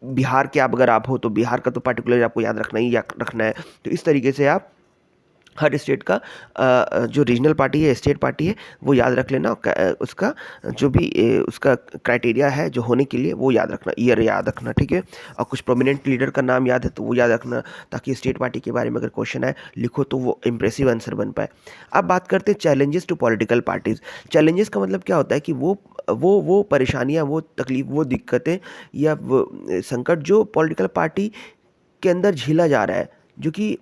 बिहार के आप अगर आप हो तो बिहार का तो पर्टिकुलर आपको याद रखना है। तो इस तरीके से आप हर स्टेट का जो रीजनल पार्टी है, स्टेट पार्टी है, वो याद रख लेना। उसका जो भी उसका क्राइटेरिया है जो होने के लिए वो याद रखना, ईयर याद रखना, ठीक है। और कुछ प्रोमिनेंट लीडर का नाम याद है तो वो याद रखना, ताकि स्टेट पार्टी के बारे में अगर क्वेश्चन आए लिखो तो वो इंप्रेसिव आंसर बन पाए। अब बात करते हैं challenges to political parties. Challenges का मतलब क्या होता है कि वो परेशानियाँ, वो तकलीफ, वो दिक्कतें या वो संकट जो पॉलिटिकल पार्टी के अंदर झेला जा रहा है, जो कि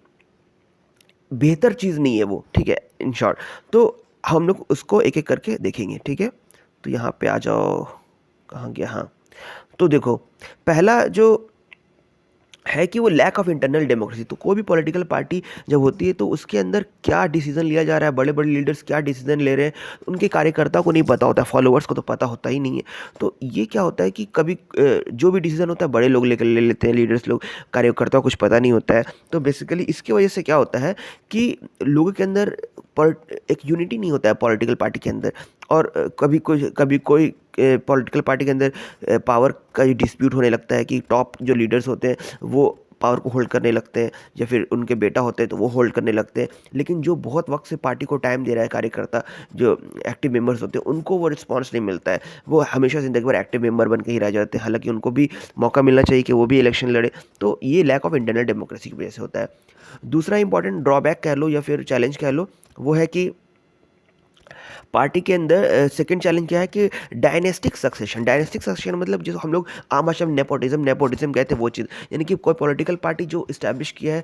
बेहतर चीज़ नहीं है वो, ठीक है, इन शॉर्ट। तो हम लोग उसको एक एक करके देखेंगे, ठीक है। तो यहाँ पे आ जाओ, कहाँ गया, हाँ। तो देखो, पहला जो है कि वो लैक ऑफ इंटरनल डेमोक्रेसी। तो कोई भी पॉलिटिकल पार्टी जब होती है तो उसके अंदर क्या डिसीजन लिया जा रहा है, बड़े बड़े लीडर्स क्या डिसीजन ले रहे हैं, उनके कार्यकर्ता को नहीं पता होता है, फॉलोअर्स को तो पता होता ही नहीं है। तो ये क्या होता है कि कभी जो भी डिसीजन होता है बड़े लोग ले लेते हैं, लीडर्स लोग, कार्यकर्ता को कुछ पता नहीं होता है। तो बेसिकली इसकी वजह से क्या होता है कि लोगों के अंदर एक यूनिटी नहीं होता है पॉलिटिकल पार्टी के अंदर। और कभी कोई पॉलिटिकल पार्टी के अंदर पावर का डिस्प्यूट होने लगता है कि टॉप जो लीडर्स होते हैं वो पावर को होल्ड करने लगते हैं, या फिर उनके बेटा होते हैं तो वो होल्ड करने लगते हैं। लेकिन जो बहुत वक्त से पार्टी को टाइम दे रहा है, कार्यकर्ता जो एक्टिव मेंबर्स होते हैं, उनको वो रिस्पॉन्स नहीं मिलता है, वो हमेशा ज़िंदगी भर एक्टिव मेंबर बन के ही रह जाते हैं। हालांकि उनको भी मौका मिलना चाहिए कि वो भी इलेक्शन लड़े। तो ये लैक ऑफ इंटरनल डेमोक्रेसी की वजह से होता है। दूसरा इंपॉर्टेंट ड्रॉबैक कह लो या फिर चैलेंज कह लो, वो है कि पार्टी के अंदर सेकंड चैलेंज क्या है कि डायनेस्टिक सक्सेशन मतलब जो हम लोग आम भाषा में नेपोटिज्म कहते हैं वो चीज़, यानी कि कोई पॉलिटिकल पार्टी जो इस्टेब्लिश किया है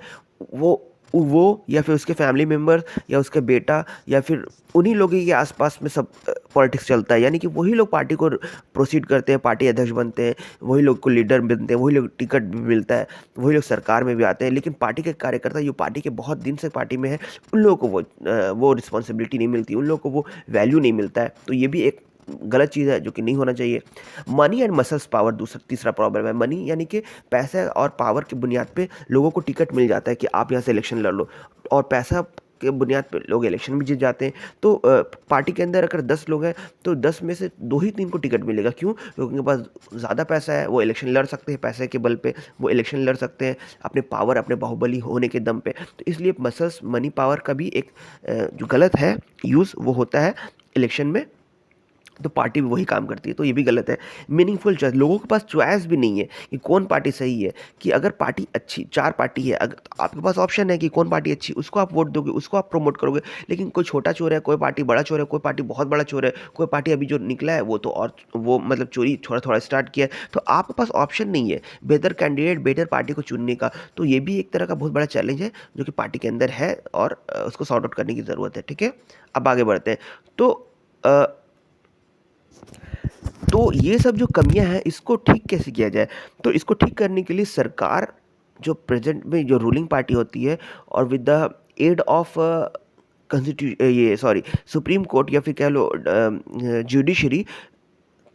वो या फिर उसके फैमिली मेम्बर या उसके बेटा या फिर उन्हीं लोगों के आसपास में सब पॉलिटिक्स चलता है, यानी कि वही लोग पार्टी को प्रोसीड करते हैं, पार्टी अध्यक्ष बनते हैं, वही लोग को लीडर बनते हैं, वही लोग टिकट भी मिलता है, वही लोग सरकार में भी आते हैं। लेकिन पार्टी के कार्यकर्ता जो पार्टी के बहुत दिन से पार्टी में है, उन लोगों को वो रिस्पॉन्सिबिलिटी नहीं मिलती, उन लोगों को वो वैल्यू नहीं मिलता है। तो ये भी एक गलत चीज़ है जो कि नहीं होना चाहिए। मनी एंड मसल्स पावर दूसरा तीसरा प्रॉब्लम है। मनी यानी कि पैसे और पावर की बुनियाद पे लोगों को टिकट मिल जाता है कि आप यहाँ से इलेक्शन लड़ लो, और पैसा के बुनियाद पे लोग इलेक्शन भी जीत जाते हैं। तो पार्टी के अंदर अगर 10 लोग हैं तो 10 में से 2 ही 3 को टिकट मिलेगा। क्यों? क्योंकि उनके पास ज़्यादा पैसा है, वो इलेक्शन लड़ सकते हैं, पैसे के बल पे वो इलेक्शन लड़ सकते हैं, अपने पावर अपने बाहुबली होने के दम पे। तो इसलिए मसल्स मनी पावर का भी एक जो गलत है यूज़ वो होता है इलेक्शन में, तो पार्टी भी वही काम करती है, तो ये भी गलत है। मीनिंगफुल चॉइस, लोगों के पास चॉइस भी नहीं है कि कौन पार्टी सही है, कि अगर पार्टी अच्छी 4 पार्टी है, अगर तो आपके पास ऑप्शन है कि कौन पार्टी अच्छी, उसको आप वोट दोगे, उसको आप प्रमोट करोगे। लेकिन कोई छोटा चोर है, कोई पार्टी बड़ा चोर है, कोई पार्टी बहुत बड़ा चोर है, कोई पार्टी अभी जो निकला है वो तो और वो मतलब चोरी थोड़ा थोड़ा स्टार्ट किया है, तो आपके पास ऑप्शन नहीं है बेहतर कैंडिडेट बेहतर पार्टी को चुनने का। तो ये भी एक तरह का बहुत बड़ा चैलेंज है जो कि पार्टी के अंदर है, और उसको सॉर्ट आउट करने की ज़रूरत है। ठीक है, अब आगे बढ़ते हैं। तो अ, तो ये सब जो कमियां हैं इसको ठीक कैसे किया जाए? तो इसको ठीक करने के लिए सरकार जो प्रेजेंट में जो रूलिंग पार्टी होती है, और विद द एड ऑफ ये सॉरी सुप्रीम कोर्ट या फिर कह लो जुडिशरी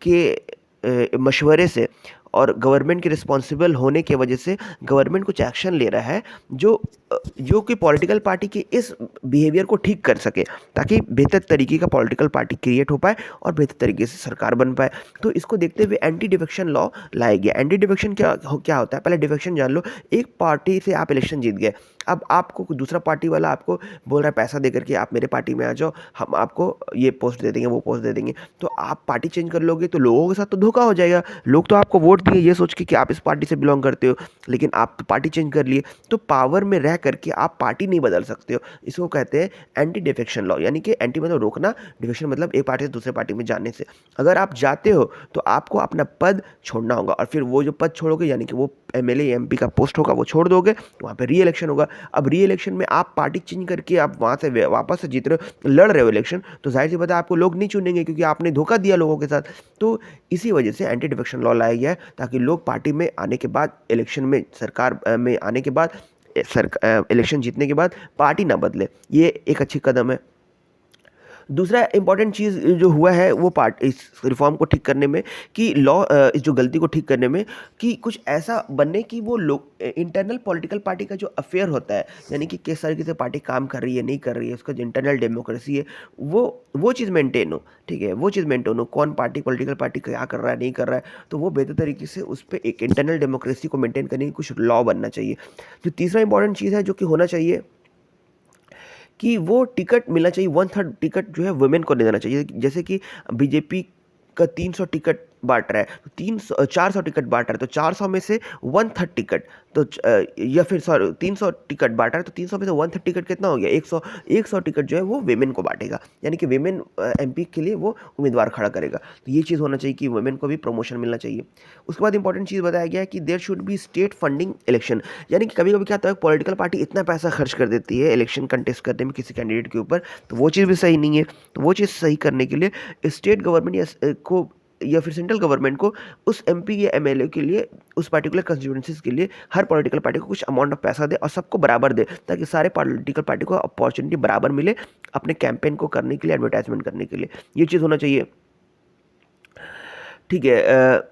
के मशवरे से और गवर्नमेंट के रिस्पॉन्सिबल होने की वजह से गवर्नमेंट कुछ एक्शन ले रहा है जो कि पॉलिटिकल पार्टी के इस बिहेवियर को ठीक कर सके, ताकि बेहतर तरीके का पॉलिटिकल पार्टी क्रिएट हो पाए और बेहतर तरीके से सरकार बन पाए। तो इसको देखते हुए एंटी डिफेक्शन लॉ लाया गया। एंटी डिफेक्शन क्या होता है? पहले डिफेक्शन जान लो। एक पार्टी से आप इलेक्शन जीत गए, अब आपको कोई दूसरा पार्टी वाला आपको बोल रहा है पैसा दे करके आप मेरे पार्टी में आ जाओ, हम आपको ये पोस्ट दे देंगे वो पोस्ट दे देंगे। तो आप पार्टी चेंज कर लोगे तो लोगों के साथ तो धोखा हो जाएगा। लोग तो आपको वोट दिए ये सोच के कि आप इस पार्टी से बिलोंग करते हो, लेकिन आप तो पार्टी चेंज कर लिए। तो पावर में रह करके आप पार्टी नहीं बदल सकते हो। इसको कहते हैं एंटी डिफेक्शन लॉ, यानी कि एंटी मतलब रोकना, डिफेक्शन मतलब एक पार्टी से दूसरे पार्टी में जाने से। अगर आप जाते हो तो आपको अपना पद छोड़ना होगा, और फिर वो जो पद छोड़ोगे यानी कि वो एमएलए एमपी का पोस्ट होगा वो छोड़ दोगे, वहाँ पे री इलेक्शन होगा। अब री इलेक्शन में आप पार्टी चेंज करके आप वहाँ से वापस से जीत रहे हो, लड़ रहे हो इलेक्शन, तो जाहिर सी बात है आपको लोग नहीं चुनेंगे, क्योंकि आपने धोखा दिया लोगों के साथ। तो इसी वजह से एंटी डिफेक्शन लॉ लाया गया है, ताकि लोग पार्टी में आने के बाद इलेक्शन में सरकार में आने के बाद इलेक्शन जीतने के बाद पार्टी ना बदले। ये एक अच्छी कदम है। दूसरा इंपॉर्टेंट चीज़ जो हुआ है वो पार्ट इस रिफॉर्म को ठीक करने में, कि लॉ इस जो गलती को ठीक करने में, कि कुछ ऐसा बनने कि वो लोग इंटरनल पॉलिटिकल पार्टी का जो अफेयर होता है, यानी कि किस तरीके से पार्टी काम कर रही है नहीं कर रही है, उसका जो इंटरनल डेमोक्रेसी है वो चीज़ मेंटेन हो। ठीक है, वो चीज़ मेंटेन हो, कौन पार्टी पॉलिटिकल पार्टी क्या कर रहा है नहीं कर रहा है, तो वो बेहतर तरीके से उस पर एक इंटरनल डेमोक्रेसी को मेंटेन करने की कुछ लॉ बनना चाहिए। जो तीसरा इंपॉर्टेंट चीज़ है जो कि होना चाहिए कि वो टिकट मिलना चाहिए, 1/3 टिकट जो है वुमेन को दे देना चाहिए। जैसे कि बीजेपी का 300 टिकट बांट रहा है, तो 400 टिकट बांट रहा है, तो 400 में से 1/3 टिकट तो या फिर सॉरी 300 टिकट बांट रहा है, तो 300 में से 1/3 टिकट कितना हो गया? 100 टिकट जो है वो वेमेन को बांटेगा, यानी कि वेमेन एमपी के लिए वो उम्मीदवार खड़ा करेगा। तो ये चीज़ होना चाहिए कि वुमेन को भी प्रमोशन मिलना चाहिए। उसके बाद इंपॉर्टेंट चीज़ बताया गया है कि there should be state funding election, यानी कि कभी कभी क्या होता है पॉलिटिकल पार्टी इतना पैसा खर्च कर देती है इलेक्शन कंटेस्ट करने में किसी कैंडिडेट के ऊपर, तो वो चीज़ भी सही नहीं है। तो वो चीज़ सही करने के लिए स्टेट गवर्नमेंट या फिर सेंट्रल गवर्नमेंट को उस एमपी या एमएलए के लिए, उस पर्टिकुलर कंस्टिट्यूंसीज के लिए हर पॉलिटिकल पार्टी को कुछ अमाउंट ऑफ पैसा दे और सबको बराबर दे, ताकि सारे पॉलिटिकल पार्टी को अपॉर्चुनिटी बराबर मिले अपने कैंपेन को करने के लिए, एडवर्टाइजमेंट करने के लिए। ये चीज़ होना चाहिए। ठीक है,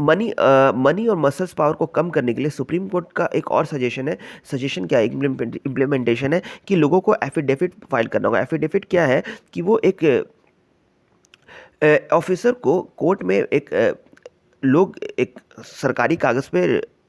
मनी और मसल्स पावर को कम करने के लिए सुप्रीम कोर्ट का एक और सजेशन है। सजेशन क्या है, इम्प्लीमेंटेशन है कि लोगों को एफिडेविट फाइल करना होगा। एफिडेविट क्या है कि वो एक ऑफिसर को कोर्ट में लोग एक सरकारी कागज़ पे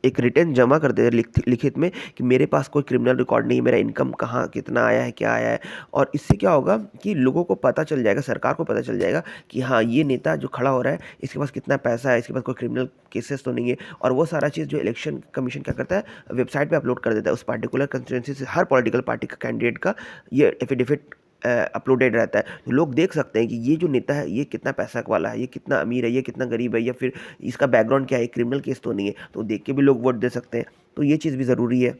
एक रिटर्न जमा करते हैं लिखित में कि मेरे पास कोई क्रिमिनल रिकॉर्ड नहीं है, मेरा इनकम कहाँ कितना आया है क्या आया है। और इससे क्या होगा कि लोगों को पता चल जाएगा, सरकार को पता चल जाएगा कि हाँ ये नेता जो खड़ा हो रहा है इसके पास कितना पैसा है, इसके पास कोई क्रिमिनल केसेस तो नहीं है। और वो सारा चीज़ जो इलेक्शन कमीशन क्या करता है, वेबसाइट पर अपलोड कर देता है उस पार्टिकुलर कंस्टिट्यूंसी से हर पॉलिटिकल पार्टी का कैंडिडेट का ये एफिडेविट अपलोडेड रहता है, तो लोग देख सकते हैं कि ये जो नेता है ये कितना पैसा वाला है, ये कितना अमीर है, ये कितना गरीब है, या फिर इसका बैकग्राउंड क्या है, क्रिमिनल केस तो नहीं है, तो देख के भी लोग वोट दे सकते हैं। तो ये चीज़ भी ज़रूरी है।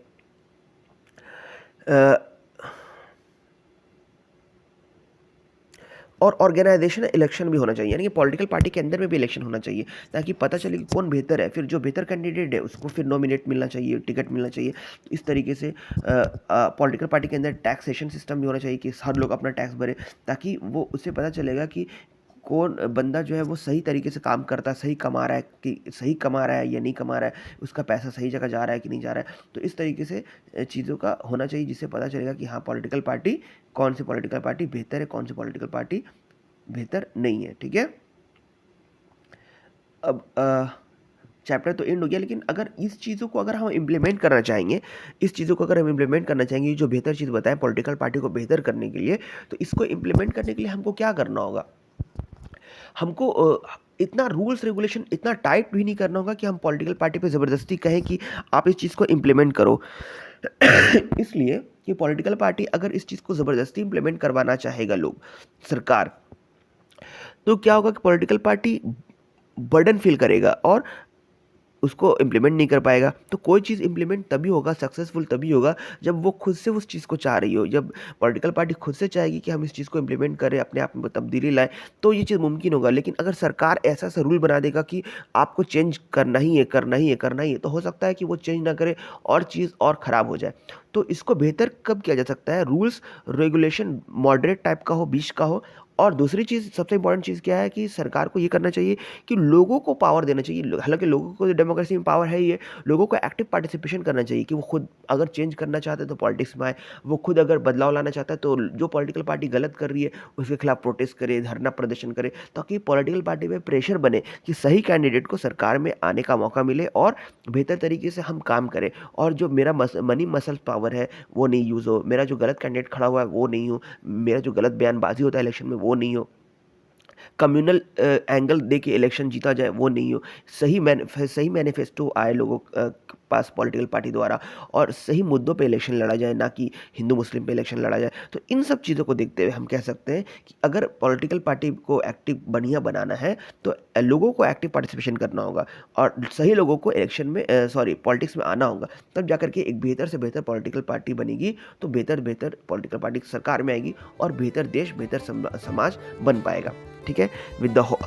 और ऑर्गेनाइजेशन इलेक्शन भी होना चाहिए, यानी कि पॉलिटिकल पार्टी के अंदर में भी इलेक्शन होना चाहिए, ताकि पता चले कि कौन बेहतर है, फिर जो बेहतर कैंडिडेट है उसको फिर नॉमिनेट मिलना चाहिए, टिकट मिलना चाहिए। तो इस तरीके से पॉलिटिकल पार्टी के अंदर टैक्सेशन सिस्टम भी होना चाहिए कि हर लोग अपना टैक्स भरे, ताकि वो उससे पता चलेगा कि कौन बंदा जो है वो सही तरीके से काम करता है, सही कमा रहा है कि सही कमा रहा है या नहीं कमा रहा है, उसका पैसा सही जगह जा रहा है कि नहीं जा रहा है। तो इस तरीके से चीज़ों का होना चाहिए, जिससे पता चलेगा कि हाँ पॉलिटिकल पार्टी, कौन सी पॉलिटिकल पार्टी बेहतर है, कौन सी पॉलिटिकल पार्टी बेहतर नहीं है। ठीक है, अब चैप्टर तो एंड हो गया, लेकिन अगर इस चीज़ों को अगर हम इम्प्लीमेंट करना चाहेंगे, इस चीज़ों को अगर हम इम्प्लीमेंट करना चाहेंगे, जो बेहतर चीज़ बताएं पॉलिटिकल पार्टी को बेहतर करने के लिए, तो इसको इम्प्लीमेंट करने के लिए हमको क्या करना होगा? हमको इतना रूल्स रेगुलेशन इतना टाइट भी नहीं करना होगा कि हम पॉलिटिकल पार्टी पे ज़बरदस्ती कहें कि आप इस चीज़ को इम्प्लीमेंट करो। इसलिए कि पॉलिटिकल पार्टी अगर इस चीज़ को ज़बरदस्ती इम्प्लीमेंट करवाना चाहेगा लोग, सरकार, तो क्या होगा कि पॉलिटिकल पार्टी बर्डन फील करेगा और उसको इम्प्लीमेंट नहीं कर पाएगा। तो कोई चीज़ इम्प्लीमेंट तभी होगा, सक्सेसफुल तभी होगा, जब वो खुद से उस चीज़ को चाह रही हो। जब पॉलिटिकल पार्टी खुद से चाहेगी कि हम इस चीज़ को इम्प्लीमेंट करें, अपने आप में तब्दीली लाएं, तो ये चीज़ मुमकिन होगा। लेकिन अगर सरकार ऐसा सा रूल बना देगा कि आपको चेंज करना ही है, करना ही है, करना ही है, तो हो सकता है कि वो चेंज ना करे और चीज़ और ख़राब हो जाए। तो इसको बेहतर कब किया जा सकता है? रूल्स रेगुलेशन मॉडरेट टाइप का हो, बीच का हो। और दूसरी चीज़, सबसे इंपॉर्टेंट चीज़ क्या है कि सरकार को ये करना चाहिए कि लोगों को पावर देना चाहिए। हालांकि लोगों को डेमोक्रेसी में पावर है ही है, लोगों को एक्टिव पार्टिसिपेशन करना चाहिए कि वो खुद अगर चेंज करना चाहते हैं तो पॉलिटिक्स में आए, वो खुद अगर बदलाव लाना चाहता है तो जो पॉलिटिकल पार्टी गलत कर रही है उसके खिलाफ प्रोटेस्ट करे, धरना प्रदर्शन करे, ताकि पॉलिटिकल पार्टी पे प्रेशर बने कि सही कैंडिडेट को सरकार में आने का मौका मिले और बेहतर तरीके से हम काम करें। और जो मेरा मनी मसल पावर है वो नहीं यूज़ हो, मेरा जो गलत कैंडिडेट खड़ा हुआ है वो नहीं हो, मेरा जो गलत बयानबाजी होता है इलेक्शन में वो नहीं हो, कम्युनल एंगल दे के इलेक्शन जीता जाए वो नहीं हो, सही मैनिफेस्टो आए लोगों पास पॉलिटिकल पार्टी द्वारा, और सही मुद्दों पे इलेक्शन लड़ा जाए, ना कि हिंदू मुस्लिम पे इलेक्शन लड़ा जाए। तो इन सब चीज़ों को देखते हुए हम कह सकते हैं कि अगर पॉलिटिकल पार्टी को एक्टिव बढ़िया बनाना है तो लोगों को एक्टिव पार्टिसिपेशन करना होगा और सही लोगों को इलेक्शन में पॉलिटिक्स में आना होगा, तब जाकर के एक बेहतर से बेहतर पॉलिटिकल पार्टी बनेगी, तो बेहतर पॉलिटिकल पार्टी सरकार में आएगी और बेहतर देश, बेहतर समाज बन पाएगा। ठीक है,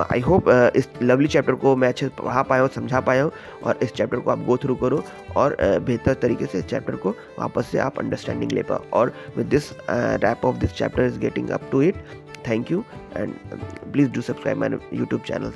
आई होप इस लवली चैप्टर को मैं अच्छे से पढ़ा पाया हूँ, समझा पाया हूँ, और इस चैप्टर को आप गो थ्रू करो और बेहतर तरीके से चैप्टर को वापस से आप अंडरस्टैंडिंग ले पाओ। और with this wrap of this chapter is getting up to it. Thank you and please do subscribe my YouTube channel.